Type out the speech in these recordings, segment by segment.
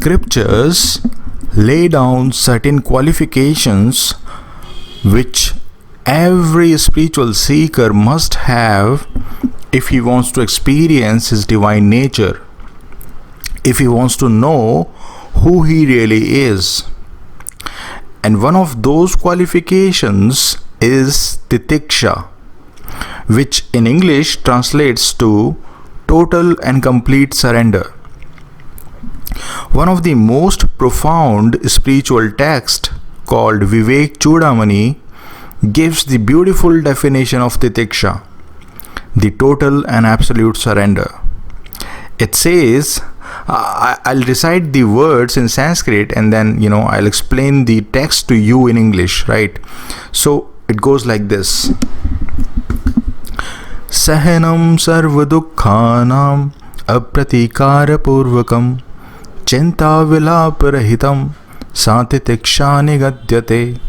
scriptures lay down certain qualifications which every spiritual seeker must have if he wants to experience his divine nature, if he wants to know who he really is. And one of those qualifications is Titiksha, which in English translates to total and complete surrender. One of the most profound spiritual texts, called Vivekchudamani, gives the beautiful definition of Titiksha, the total and absolute surrender. It says, I'll recite the words in Sanskrit and then I'll explain the text to you in English, right? So it goes like this: Sahanam sarva dukkhanam apratikara purvakam chinta vilaparahitam satitiksha nigadyate.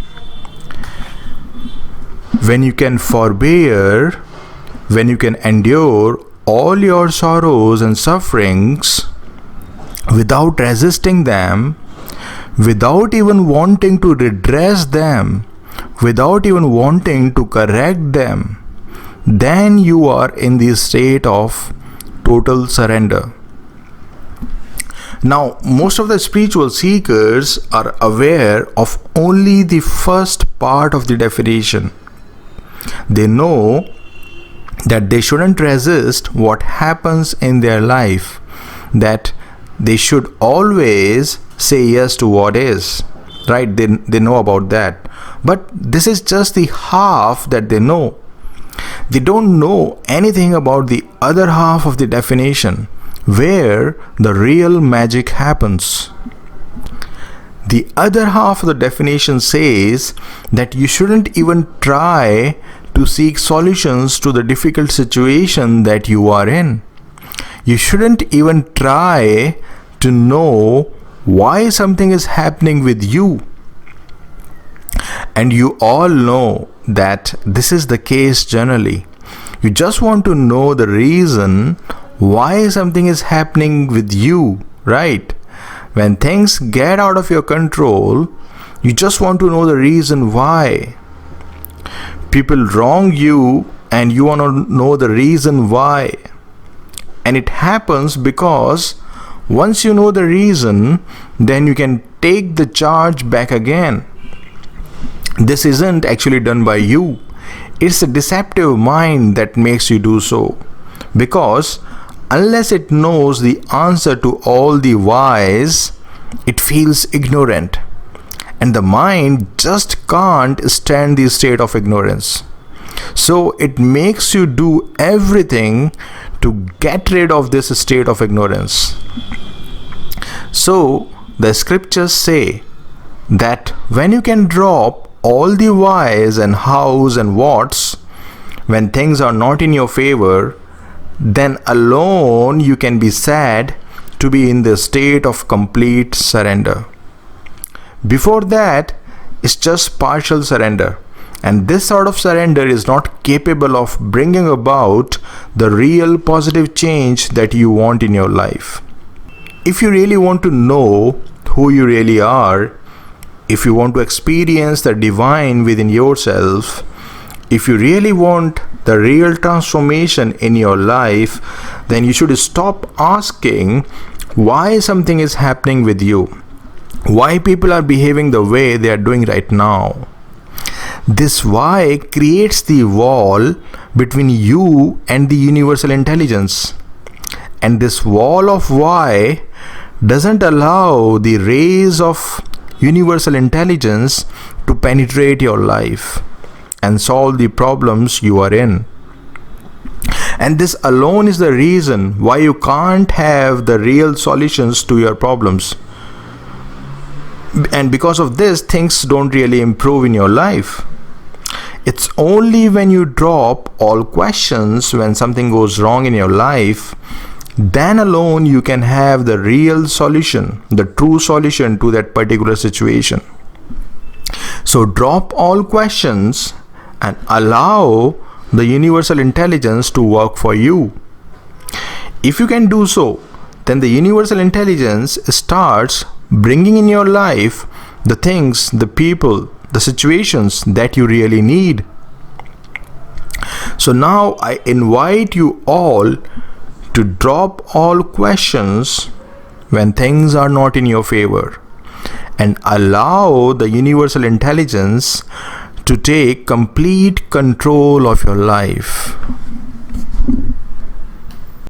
When you can forbear, when you can endure all your sorrows and sufferings without resisting them, without even wanting to redress them, without even wanting to correct them, then you are in the state of total surrender. Now, most of the spiritual seekers are aware of only the first part of the definition. They know that they shouldn't resist what happens in their life, that they should always say yes to what is, right? They know about that. But this is just the half that they know. They don't know anything about the other half of the definition, where the real magic happens. The other half of the definition says that you shouldn't even try to seek solutions to the difficult situation that you are in. You shouldn't even try to know why something is happening with you. And you all know that this is the case generally. You just want to know the reason why something is happening with you, right? When things get out of your control, you just want to know the reason why. People wrong you and you want to know the reason why. And it happens because once you know the reason, then you can take the charge back again. This isn't actually done by you. It's a deceptive mind that makes you do so. Because unless it knows the answer to all the whys, it feels ignorant. And the mind just can't stand the state of ignorance. So it makes you do everything to get rid of this state of ignorance. So the scriptures say that when you can drop all the whys and hows and whats, when things are not in your favor, then alone you can be said to be in the state of complete surrender. Before that, it's just partial surrender. And this sort of surrender is not capable of bringing about the real positive change that you want in your life. If you really want to know who you really are, if you want to experience the divine within yourself, if you really want the real transformation in your life, then you should stop asking why something is happening with you, why people are behaving the way they are doing right now. This why creates the wall between you and the universal intelligence. And this wall of why doesn't allow the rays of universal intelligence to penetrate your life and solve the problems you are in. And this alone is the reason why you can't have the real solutions to your problems. And because of this, things don't really improve in your life. It's only when you drop all questions when something goes wrong in your life, then alone you can have the real solution, the true solution to that particular situation. So drop all questions and allow the universal intelligence to work for you. If you can do so, then the universal intelligence starts bringing in your life the things, the people, the situations that you really need. So now I invite you all to drop all questions when things are not in your favor and allow the universal intelligence to take complete control of your life.